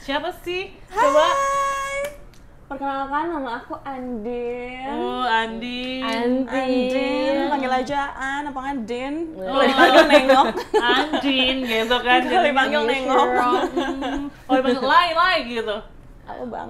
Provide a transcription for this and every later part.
Siapa sih? Coba. Perkenalkan, nama aku Andin. Andin. Panggil aja An, apa kan Din? Oh, Dipanggil nengok. Andin gitu kan. Kalau dipanggil nengok. Oh, dipanggil lai gitu. Apa bang?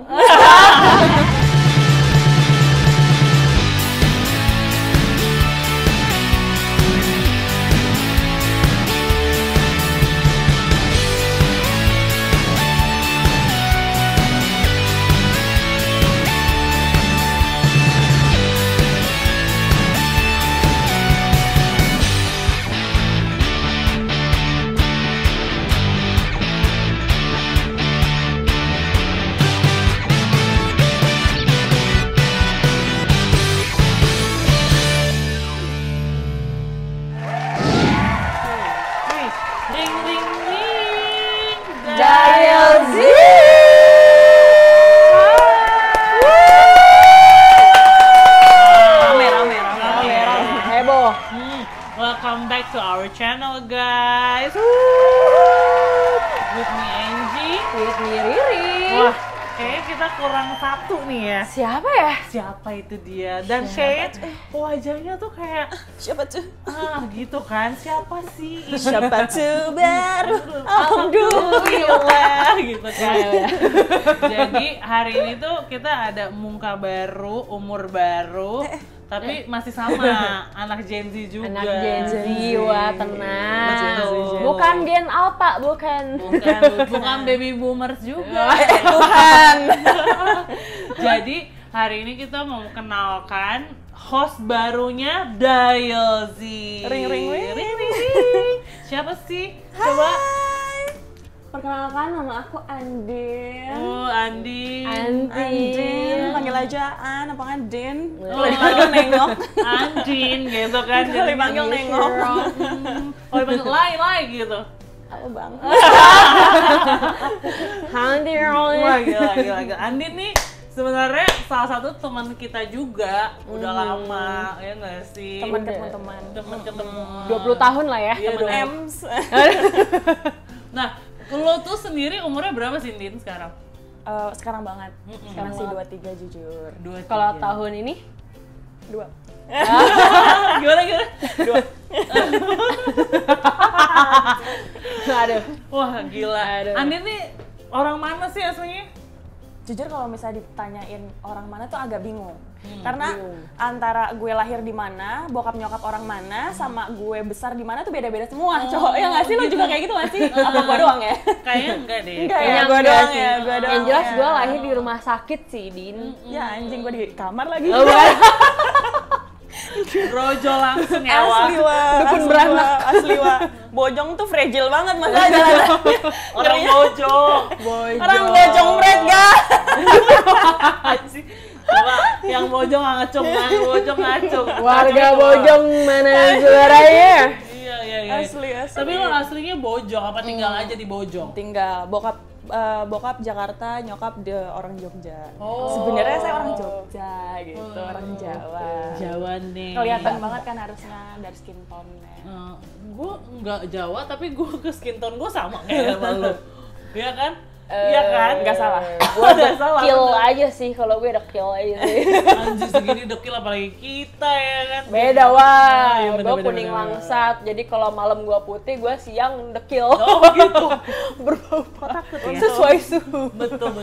Ring ring ring. Dial Z. Rame. Heboh. Welcome back to our channel, guys. With me Angie. With me Riri. Wah, kayaknya kita kurang satu nih ya. Siapa ya? Siapa itu dia? Dan kayaknya wajahnya tuh kayak Siapa tuh? gitu kan. Siapa sih? Siapa tuh baru? Alhamdulillah. Gitu kan. Jadi hari ini tuh kita ada muka baru, umur baru, tapi masih sama anak Gen Z juga. Anak Gen Z, wah tenang. Betul. Bukan Gen Alpha, bukan. Bukan baby boomers juga. Tuhan. Jadi hari ini kita mau kenalkan host barunya Dial Z. Ring, ring, ring. Siapa sih? Coba. Perkenalkan, nama aku Andin. Andin. Panggil aja An, apa kan Din? Oh, Dipanggil nengok. Andin gitu kan. Kalau dipanggil nengok. Oh, dipanggil lai gitu. Apa bang? Wah, gila. Andin nih sebenarnya salah satu teman kita juga udah lama, ya nggak sih? Teman ketemu 20 tahun lah ya. Iya, temen. Ems. Nah, lo tuh sendiri umurnya berapa sih, Din, sekarang? Sekarang banget. Sekarang sih 23 jujur. 23. Kalau tahun ini 2. Gimana? 2. aduh. Wah, gila. Aduh. Andin nih orang mana sih aslinya? Jujur kalau misalnya ditanyain orang mana tuh agak bingung. Karena antara gue lahir di mana, bokap nyokap orang mana, sama gue besar di mana tuh beda-beda semua. Cowok ya nggak sih? Lo juga kayak gitu nggak sih? Apa gue doang ya? Kayaknya enggak deh. Enggak ya, Kayaknya gue enggak doang sih. ya, gue doang. Yang jelas ya. gue lahir di rumah sakit sih, Din. Ya anjing, gue di kamar lagi. Oh, bukan. Rojo langsung ya, Wak. Asli wah, Dukun beranak. asli wah. Bojong tuh fragile banget masalah jalan. Orang bojong. Orang bojong bread gak? Coba yang bojong ngacung, Warga Bojong mana suaranya? Iya. Asli. Tapi lo aslinya Bojong apa tinggal aja di Bojong? Tinggal bokap Jakarta, nyokap orang Jogja. Oh. Sebenarnya saya orang Jogja gitu, orang Jawa. Jawa nih. Kelihatan banget kan harusnya dari skin tone-nya. Gue nggak Jawa tapi gue ke skin tone gue sama kayak sama lo. Iya kan? Iya kan? Nggak salah. Gue Nggak salah, kill bener. aja sih, kalau gue udah kill aja sih. Anjir segini dekil apalagi kita ya kan? Beda wah, Iya, gue bener, kuning bener. langsat. Jadi kalau malam gue putih, gue siang dekil. Oh gitu. Berbau Takut ya? sesuai suhu. Betul.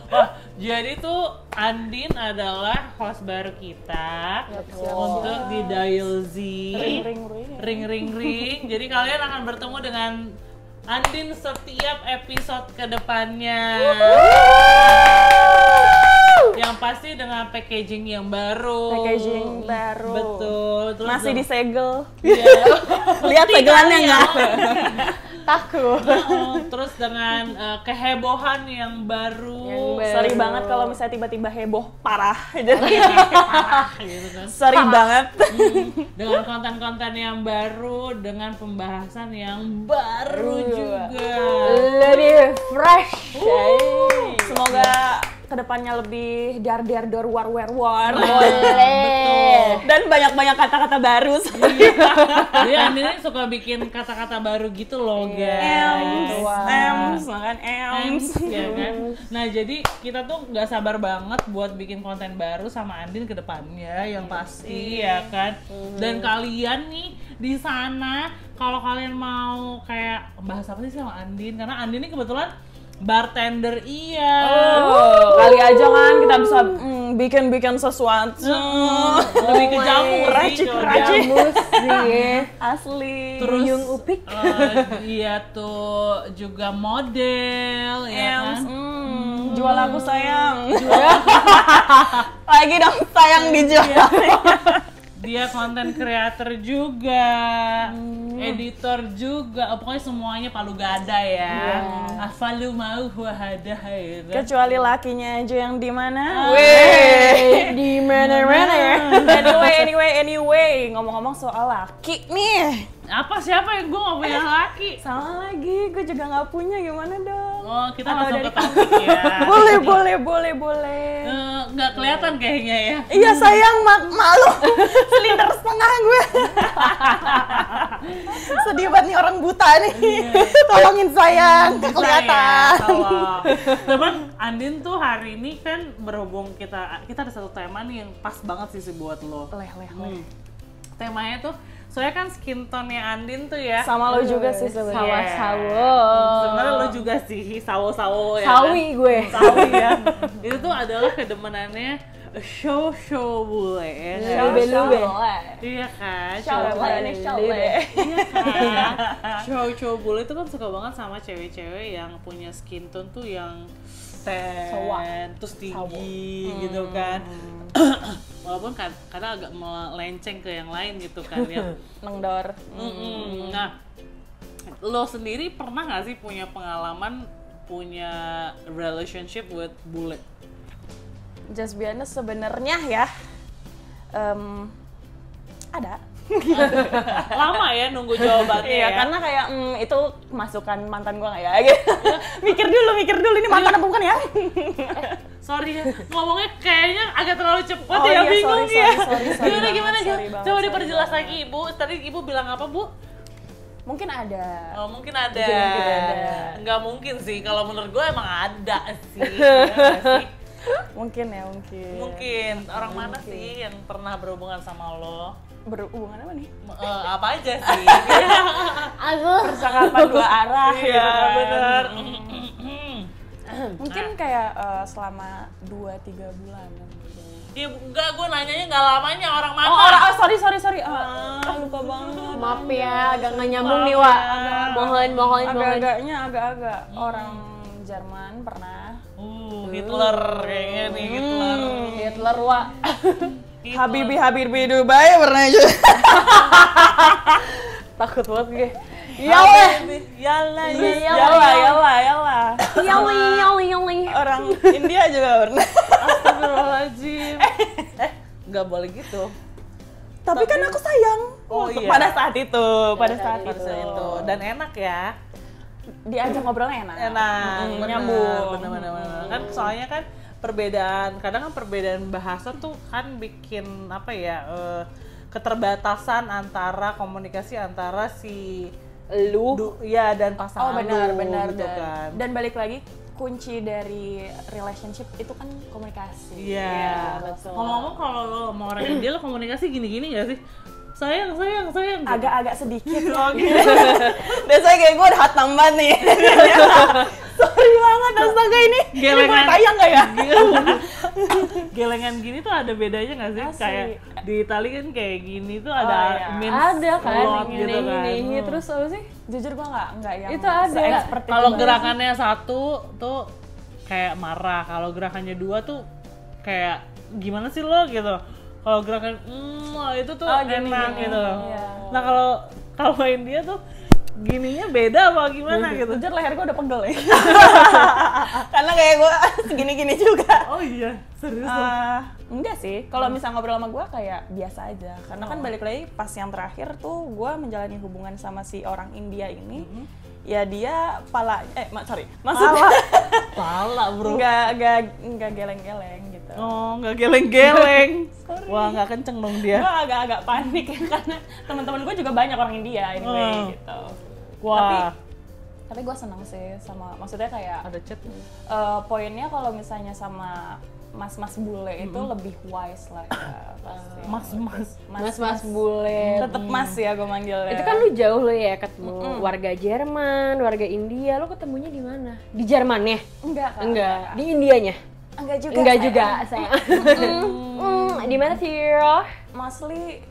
Wah, jadi tuh Andin adalah host baru kita untuk di Dial Z. Ring. Jadi kalian akan bertemu dengan Andin setiap episode kedepannya. Yang pasti dengan packaging yang baru. Betul. Terus Masih disegel. Iya. Lihat segelannya nggak? Takut. Terus dengan kehebohan yang baru. Sorry banget kalau misalnya tiba-tiba heboh parah. Jadi Gitu kan. sorry banget. Dengan konten-konten yang baru, dengan pembahasan yang baru juga. Lebih fresh. Semoga kedepannya kedepannya lebih dar war Boleh. dan banyak kata-kata baru. Dia Andin suka bikin kata-kata baru gitu loh guys. Makan ems. Ya kan? Nah jadi kita tuh nggak sabar banget buat bikin konten baru sama Andin ke depannya yang pasti ya kan. Dan kalian nih di sana kalau kalian mau kayak bahas apa sih sama Andin, karena Andin ini kebetulan bartender Kali aja kan kita bisa bikin sesuatu. Lebih ke jamu racik. Jamu sih. Asli. Terus Yung upik. iya tuh juga model ya kan. Jual aku sayang. Lagi dong sayang dijual. Dia konten creator juga, editor juga, pokoknya semuanya palu gada ya. Afalu mau wahadah gitu. Kecuali lakinya aja yang di mana? Di mana-mana ya. Anyway, ngomong-ngomong soal laki nih. Apa siapa yang gue gak punya laki? Salah lagi, gue juga nggak punya, gimana dong? Oh kita Atau langsung dari ke topik ya. Boleh. Nggak kelihatan kayaknya ya. Iya sayang, malu. Silinder setengah gue. Sedih banget nih orang buta nih. Tolongin sayang, nggak kelihatan. Teman Andin tuh hari ini kan berhubung kita ada satu tema nih yang pas banget sih buat lo. Leh. Temanya tuh soalnya kan skin tone-nya Andin tuh ya. Sama lo juga sih sebenarnya. Sawo-sawo. Sebenarnya lo juga sih sawo-sawo ya. Sawi kan? gue. Sawi ya. Itu tuh adalah kedemenannya show bule ya. kan? Lube. Iya kan? Show bule. Iya kan? Show bule itu kan suka banget sama cewek-cewek yang punya skin tone tuh yang tan, terus tinggi gitu kan. Walaupun kadang agak melenceng ke yang lain gitu kan ya. Nengdor. Nah, lo sendiri pernah nggak sih punya pengalaman punya relationship with bule? Just be honest sebenarnya ya. Ada. Lama ya nunggu jawabannya Iya, ya? karena kayak itu masukan mantan gua nggak ya? Gitu. mikir dulu ini mantan apa bukan ya? Sorry ya, ngomongnya kayaknya agak terlalu cepat Oh ya, iya, bingung sorry ya. banget, Gimana? sorry banget, Coba sorry diperjelas banget. lagi Ibu. Tadi Ibu bilang apa Bu? Mungkin ada. Oh mungkin ada. Mungkin ada. Nggak mungkin sih, kalau menurut gue emang ada sih. Ya nggak sih? Mungkin. Mungkin. Orang mana sih yang pernah berhubungan sama lo? Berhubungan apa nih? Apa aja sih? Aku. Percakapan dua arah gitu Iya kan. benar. Mungkin kayak selama 2-3 bulan. Ya enggak, gue nanyanya nggak lamanya orang mana? Oh, sorry. Lupa banget. Maaf ya, agak nggak nyambung nih, Wak. Mohon. Agak-agak orang Jerman pernah. Hitler kayaknya nih, Hitler, Wak. Habibi Dubai pernah juga. Takut banget gue. Yalah. Yali. Orang India juga pernah. Astagfirullahaladzim. Nggak boleh gitu. Tapi kan aku sayang. Oh iya. Pada saat itu. Dan enak ya. Diajak ngobrolnya enak. Bener, nyambung. Bener. Kan soalnya kan kadang perbedaan bahasa tuh kan bikin apa ya, keterbatasan antara komunikasi antara si ya dan pasangan benar gitu kan. Dan balik lagi kunci dari relationship itu kan komunikasi. Iya, betul. Ngomong-ngomong kalau lo mau orang India lo komunikasi gini-gini nggak sak sayang gitu. Agak sedikit. Biasanya kayak gue udah hatam banget nih. Sorry banget, astaga ini boleh tayang nggak ya? Gelengan gini tuh ada bedanya nggak sih? Asli. Kayak di Itali kan kayak gini tuh ada means Ada a kan, lot gitu kan. ini terus apa sih? Jujur gue nggak yang Itu ada. se-expert itu Kalau banget. gerakannya satu tuh kayak marah, kalau gerakannya dua tuh kayak gimana sih lo gitu. Kalau gerakan itu tuh gini, enak gini. gitu. Iya. Nah kalau main dia tuh gininya beda apa gimana gitu. Jujur leher gue udah pegel ya. Karena kayak gue segini-gini juga. Oh iya, serius Enggak sih, kalau misalnya ngobrol sama gue kayak biasa aja. Karena kan balik lagi pas yang terakhir tuh gue menjalani hubungan sama si orang India ini. Ya dia maksudnya Pala rela bro. Enggak geleng-geleng gitu. Oh, nggak geleng-geleng. Wah, nggak kenceng dong dia. Gue agak panik ya karena teman-teman gue juga banyak orang India anyway gitu. Wah. Tapi gue seneng sih sama, maksudnya kayak Ada chat. poinnya kalau misalnya sama mas-mas bule itu lebih wise lah ya pasti. Mas bule. Tetep mas ya gue manggilnya. Itu kan lu jauh lu ya ketemu warga Jerman, warga India. Lu ketemunya di mana? Di Jermannya? Enggak. Di Indianya? Enggak juga, sayang. Di mana sih? Mostly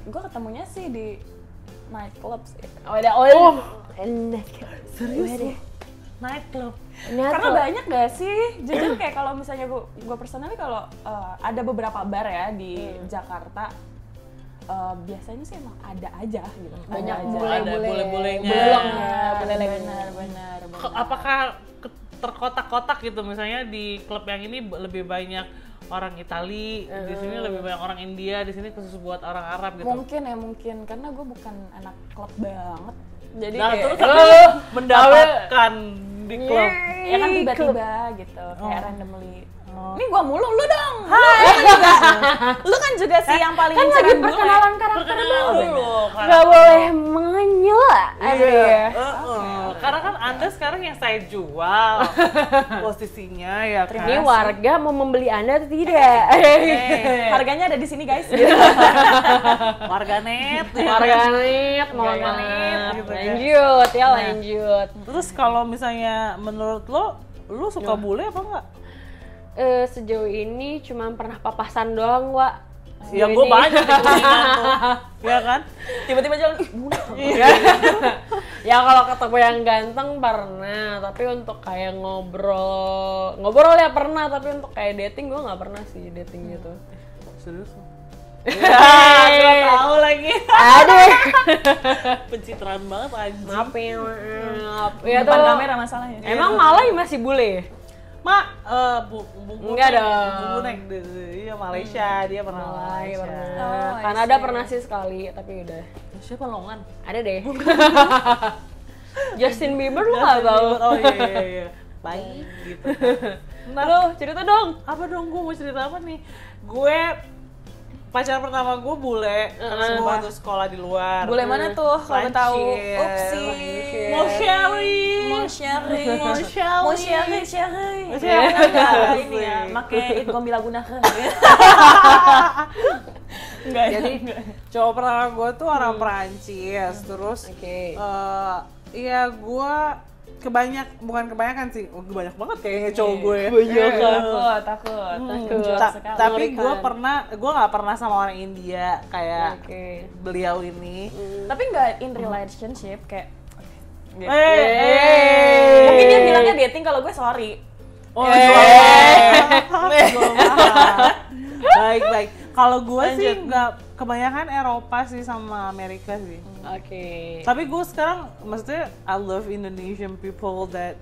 gue ketemunya sih di nightclub sih. Serius? Nightclub. Karena banyak gak sih? Jujur kayak kalau misalnya gue personally kalau ada beberapa bar ya di Jakarta, biasanya sih emang ada aja gitu. Banyak bule-bulenya. Benar. Apakah terkotak-kotak gitu, misalnya di klub yang ini lebih banyak orang Itali, di sini lebih banyak orang India, di sini khusus buat orang Arab gitu. Mungkin karena gue bukan anak klub banget. Jadi Nah, kayak terus mendapatkan di klub. ya kan tiba-tiba gitu, kayak randomly. Oh. Ini gua mulu, lu dong. Lu kan juga sih yang paling Kan lagi inceran gue. perkenalan karakter dulu. Gak boleh menganyel. Iya. Karena kan Anda sekarang yang saya jual posisinya ya kan. Ini warga mau membeli Anda atau tidak? Harganya ada di sini guys. Warganet. Warganet, mohon maaf. gitu kan. Lanjut ya, lanjut. Terus kalau misalnya menurut lu suka bule apa enggak? Sejauh ini cuma pernah papasan doang, Wak. Ya gue banyak di Kuningan tuh, ya kan? Tiba-tiba jalan, Ya kalau ketemu yang ganteng pernah, tapi untuk kayak ngobrol ya pernah, tapi untuk kayak dating gue nggak pernah sih dating gitu. Serius? Ya, gue tahu lagi. Aduh, Pencitraan banget anjing. maaf. Ya depan tuh. kamera masalahnya. Emang Malay masih bule? Mak, Enggak dong. Bu Neng, iya Malaysia, dia pernah Malay Malaysia. pernah. I Kanada see. pernah sih sekali, tapi udah. Siapa Longan? Ada deh. Justin Bieber lu nggak tahu? Oh iya. Baik gitu. Nah, Lu cerita dong. apa dong, gue mau cerita apa nih? Gue pacar pertama gue bule, karena gue waktu sekolah di luar. Bule mana tuh kalau tahu? Prancis. Upsi. Mau sharing. Mau sharing. Mau sharing. Sharing. Sharing. Ini ya, make it gombi lagunakeun. Enggak. Jadi cowok pertama gue tuh orang Perancis, terus Oke. iya gue bukan kebanyakan sih, banyak banget kayaknya cowok gue ya. Takut. Tapi gue nggak pernah sama orang India kayak Oke. beliau ini. Tapi nggak in relationship kayak. Hey. Mungkin dia bilangnya dating, kalau gue sorry. Oh, baik. Kalau gue sih nggak, kebanyakan Eropa sih sama Amerika sih. Oke. Tapi gue sekarang, maksudnya I love Indonesian people that,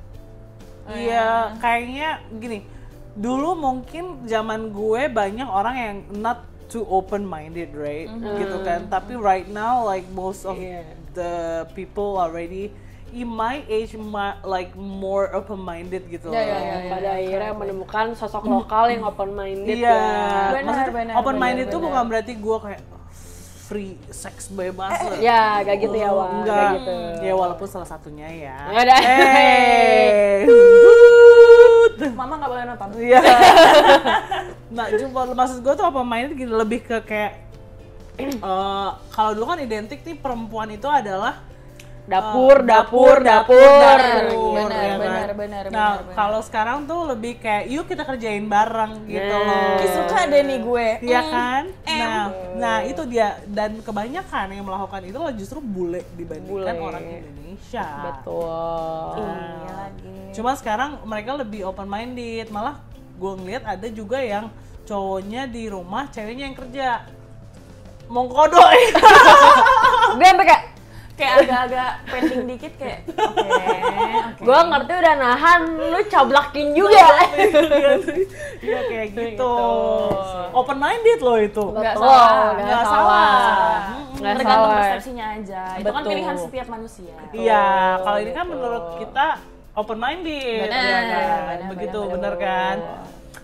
iya kayaknya gini. Dulu mungkin zaman gue banyak orang yang not too open minded, right? Gitu kan. Tapi right now like most of the people already in my age like more open minded gitu. Pada akhirnya menemukan sosok lokal yang open minded Iya. Benar, Maksudnya open minded itu bukan berarti gue kayak free seks bebas. Ya, gak gitu ya, Wak. Enggak. Gak gitu. Ya walaupun salah satunya ya. Ada. Mama nggak boleh nonton. Iya. Nah, maksud gue tuh open minded gitu, lebih ke kayak kalau dulu kan identik nih perempuan itu adalah Dapur. Benar. Nah, kalau sekarang tuh lebih kayak yuk kita kerjain bareng gitu loh. Suka deh nih gue. Iya kan? Nah, itu dia, dan kebanyakan yang melakukan itu justru bule dibandingkan orang Indonesia. Betul. Iya lagi. Cuma sekarang mereka lebih open minded, malah gue ngeliat ada juga yang cowoknya di rumah, ceweknya yang kerja. Mongkodoy. Gue sampai Kayak agak-agak pending dikit kayak. Oke. gue ngerti udah nahan, lu cablakin juga. Iya kayak gitu. Open minded loh itu. Nggak Betul, salah. nggak salah. Nggak Tergantung salah. persepsinya aja. Itu kan Betul. pilihan setiap manusia. Iya, kalau ini kan menurut kita open minded. Benar, Ya kan? benar, Begitu, benar. bener kan?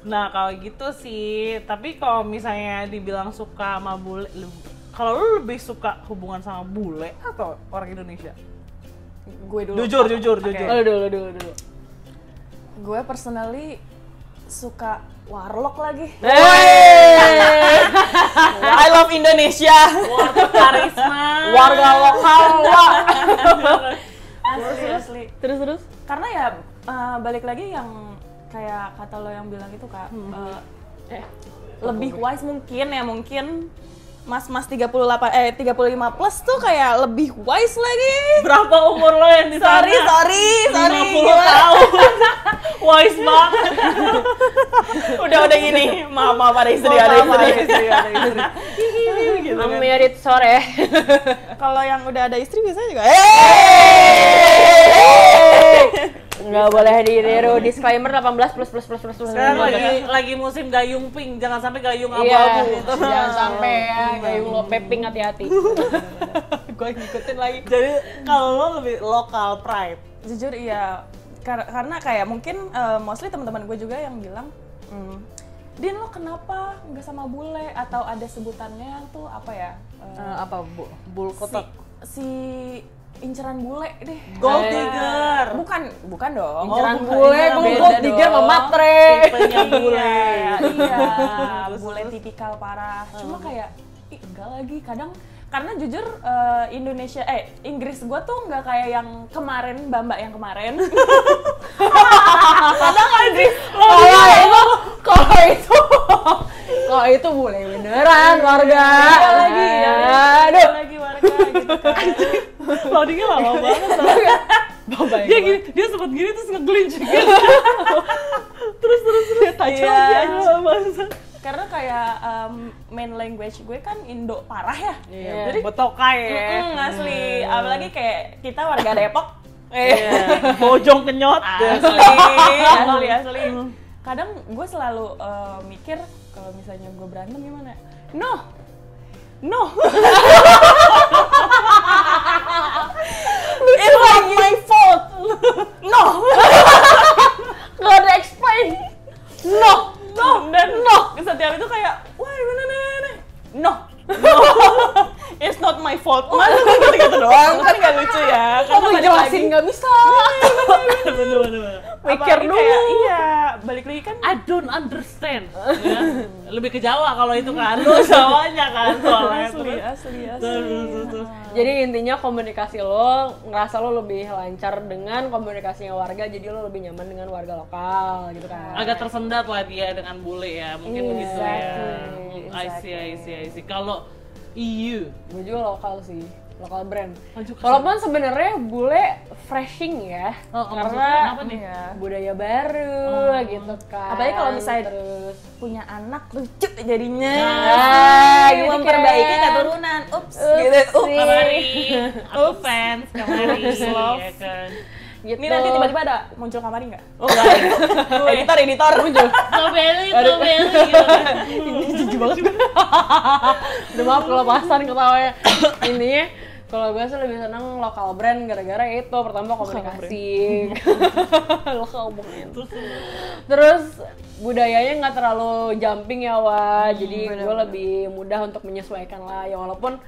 Nah, kalau gitu sih, tapi kalau misalnya dibilang suka sama bule, kalau lu lebih suka hubungan sama bule atau orang Indonesia? Gue dulu. Jujur. Dulu. Gue personally suka warlock lagi. I love Indonesia. Warga karisma. Warga lokal. Asli. Terus. Karena ya balik lagi yang kayak kata lo yang bilang itu Kak, lebih wise mungkin mas-mas 35 plus tuh kayak lebih wise lagi. Berapa umur lo yang di sana? Sorry. 50 tahun. Wise banget. Udah gini. Maaf ada istri. Gitu kan. Merit sore. Kalau yang udah ada istri biasanya juga Nggak boleh ditiru, disclaimer 18 plus. Sekarang lagi musim gayung pink, jangan sampai gayung Iya, abu-abu. jangan sampai ya, gayung lope pink hati-hati. gue ngikutin lagi. Jadi kalau lo lebih lokal pride. Jujur iya, karena kayak mungkin mostly teman-teman gue juga yang bilang, Din lo kenapa nggak sama bule, atau ada sebutannya tuh apa ya? Apa bul kotak? Si inceran bule deh. Gold digger. Bukan dong. Inceran bukan, bule, iya, gue beda gold digger dong. sama matre. Tipenya bule. Iya, bule tipikal parah. Cuma kayak enggak lagi kadang, karena jujur Inggris gue tuh nggak kayak yang kemarin, mbak yang kemarin. Kadang Inggris Kalau itu bule beneran warga. lagi warga gitu kan. Loadingnya lama banget tau. Dia gini, dia sempet gini terus nge-glitch gitu. terus touch Iya. lagi bahasa. Karena kayak main language gue kan Indo parah ya. Iya, Jadi betokai ya. asli, apalagi kayak kita warga Depok. Bojong kenyot. Asli. Kadang gue selalu mikir kalau misalnya gue berantem gimana? No. It's not my fault. No. Nggak ada explain. No. Setiap itu kayak, wah bener. No. It's not my fault. Masa gue gitu doang kan nggak lucu ya? Kamu jelasin nggak bisa. Bener. Mikir dulu. Kayak, iya, balik lagi kan. I don't understand. Ya. Lebih ke Jawa kalau itu kan. Lu Jawanya kan soalnya. Asli. Terus. Jadi intinya komunikasi lo ngerasa lo lebih lancar dengan komunikasinya warga, jadi lo lebih nyaman dengan warga lokal gitu kan. Agak tersendat lah dia dengan bule ya, mungkin begitu ya. Exactly. I see. Kalau EU, Gue juga lokal sih, lokal brand. juga Walaupun sebenarnya bule freshing ya, maksudnya karena kenapa nih? budaya baru gitu kan. Apalagi kalau misalnya terus punya anak lucu jadinya. gitu memperbaiki kan. keturunan. Ups. Kamari, aku fans Kamari, ya kan. Gitu. Ini nanti tiba-tiba ada muncul Kamari nggak? Oh enggak. Editor muncul. Kobeli gitu. Jijik banget gue. Udah maaf kelepasan ketawanya. Intinya kalau gue sih lebih seneng lokal brand gara-gara itu pertama komunikasi. Lokal brand. Terus budayanya nggak terlalu jumping ya jadi gue lebih mudah untuk menyesuaikan lah ya, walaupun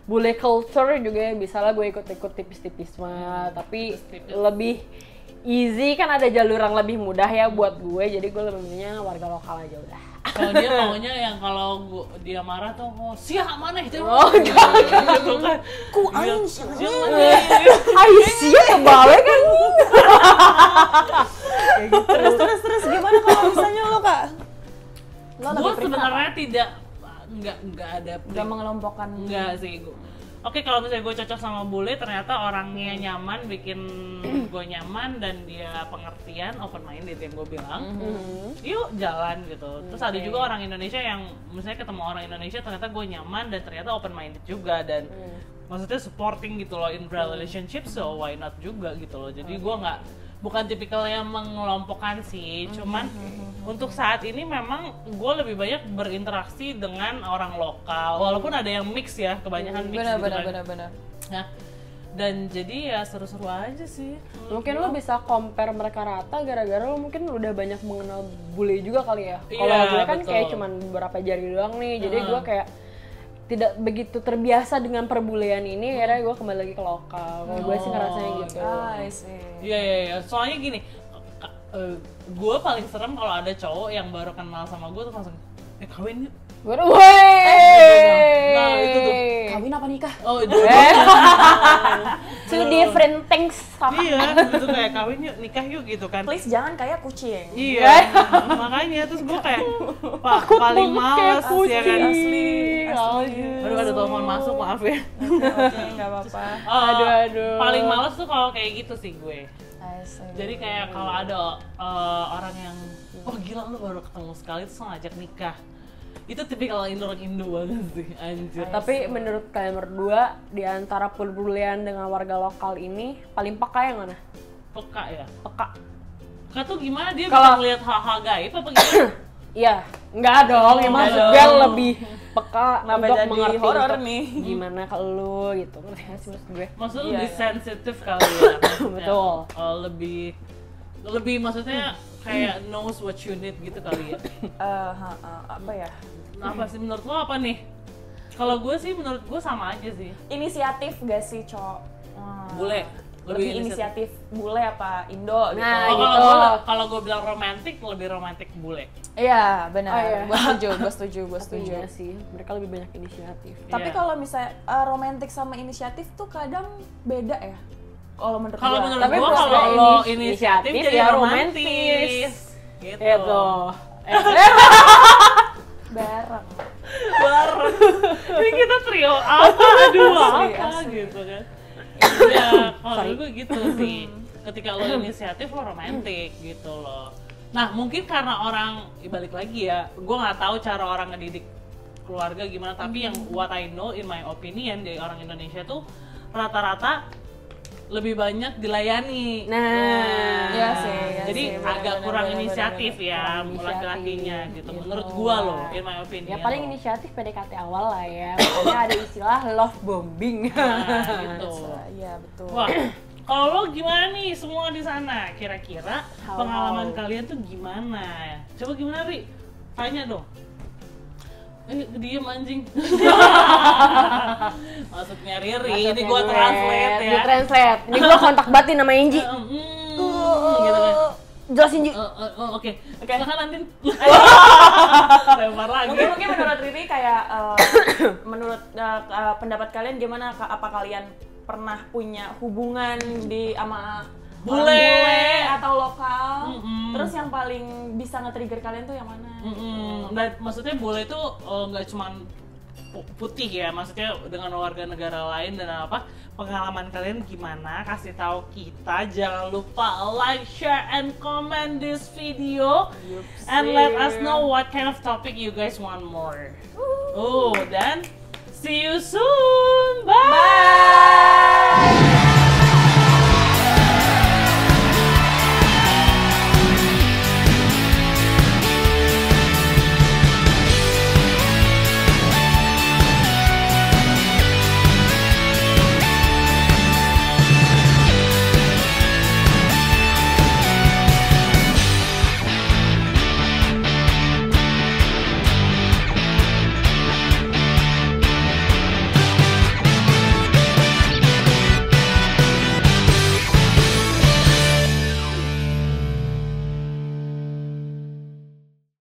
bule culture juga bisa lah gue ikut-ikut tipis-tipis mah, tapi lebih easy kan, ada jalur yang lebih mudah ya buat gue, jadi gue lebih milihnya warga lokal aja udah. Kalau dia maunya yang kalau dia marah tuh siap mana itu. Oh enggak Gitu kan. Ku aing ayo siap kebalik kan. Terus gimana kalau misalnya lo Kak? Lo Gue lebih prefer sebenarnya tidak nggak ada nggak mengelompokkan. Enggak sih. Oke, kalau misalnya gue cocok sama bule, ternyata orangnya nyaman, bikin gue nyaman dan dia pengertian, open minded yang gue bilang, yuk jalan gitu. Terus ada juga orang Indonesia yang misalnya ketemu orang Indonesia ternyata gue nyaman dan ternyata open minded juga, dan maksudnya supporting gitu loh in relationship, so why not juga gitu loh. Jadi gue bukan tipikal yang mengelompokkan sih, cuman untuk saat ini memang gue lebih banyak berinteraksi dengan orang lokal, walaupun ada yang mix ya, kebanyakan mix gitu kan. Benar. Nah, Dan jadi ya seru-seru aja sih. Mungkin lo bisa compare mereka rata gara-gara lo mungkin udah banyak mengenal bule juga kali ya. Kalau Iya, gue kan betul. kayak cuman beberapa jari doang nih, jadi gue kayak tidak begitu terbiasa dengan perbulean ini, akhirnya gue kembali lagi ke lokal. Kalau gue sih ngerasanya gitu. I see. Iya. Soalnya gini, gue paling serem kalau ada cowok yang baru kenal sama gue tuh langsung kawin yuk. Gue udah, woi. Nah, itu tuh. Kawin apa nikah? Oh, itu. Two different things sama. Iya, itu kayak kawin yuk, nikah yuk gitu kan. Please jangan kayak kucing. Iya, makanya terus gue kayak paling males ya kan. Asli. Aduh, ada telepon masuk, maaf ya. Oke, nggak apa-apa. Aduh. Paling males tuh kalau kayak gitu sih gue. I see. Jadi kayak kalau ada orang yang, oh gila lu baru ketemu sekali terus ngajak nikah. Itu tipikal orang Indo banget sih, anjir. Tapi menurut kalian berdua, di antara perbulean dengan warga lokal ini, paling peka yang mana? Peka ya? Peka. Peka tuh gimana? Dia Kalau- bisa ngeliat hal-hal gaib apa gimana? Iya, enggak dong. Ya maksud dong. gue lebih peka Kenapa untuk jadi mengerti horor untuk nih? gimana ke lu gitu. Ngerti nggak sih maksud gue? Maksudnya Iya, lebih iya. sensitif kali ya. maksudnya. Betul. Lebih maksudnya kayak knows what you need gitu kali ya. Apa ya? Apa sih menurut lo apa nih? Kalau gue sih menurut gue sama aja sih. Inisiatif gak sih, Cok? Bule. Lebih inisiatif bule apa Indo gitu? Nah, Oh, gitu. kalau gue bilang romantis, lebih romantis bule. Iya, benar. Oh, iya. Gue setuju. Iya sih, mereka lebih banyak inisiatif. Tapi Iya. kalau misalnya romantis sama inisiatif tuh kadang beda ya. Kalau menurut Kalau gua. menurut Tapi gue pas kalau udah lo inisiatif inisiatif ya jadi romantis. romantis. Gitu. Gitu. bareng. Bareng. Ini kita trio apa? Dua apa gitu kan. Ya, kalau gue gitu sih. Ketika lo inisiatif lo romantis gitu loh. Nah, mungkin karena orang balik lagi ya, gue nggak tahu cara orang ngedidik keluarga gimana, tapi yang what I know in my opinion dari orang Indonesia tuh rata-rata lebih banyak dilayani. Nah, Iya sih, iya Jadi sih, agak benar, kurang benar, inisiatif benar, ya Kurang laki-lakinya inisiatif, gitu. gitu. Menurut gua loh, in my opinion. ya paling inisiatif PDKT awal lah ya. Makanya ada istilah love bombing. Nah, gitu. Iya, betul. Wah, kalau lo gimana nih semua di sana? Kira-kira How? pengalaman kalian tuh gimana? Coba gimana, Ri? Tanya dong. Diem anjing. Maksudnya Riri, ini gua translate ya. Di translate. Ini gua kontak batin sama Enji. Gitu kan. Jelasin Ji. Oke. Silakan Andin. Lempar lagi. Mungkin menurut Riri kayak menurut pendapat kalian gimana? Apa kalian pernah punya hubungan di sama Bule. orang bule atau lokal? Mm-mm. Terus yang paling bisa nge-trigger kalian tuh yang mana? Dan maksudnya bule itu nggak cuman putih ya, maksudnya dengan warga negara lain dan apa, pengalaman kalian gimana, kasih tahu kita. Jangan lupa like, share, and comment this video and let us know what kind of topic you guys want more. Dan see you soon. Bye.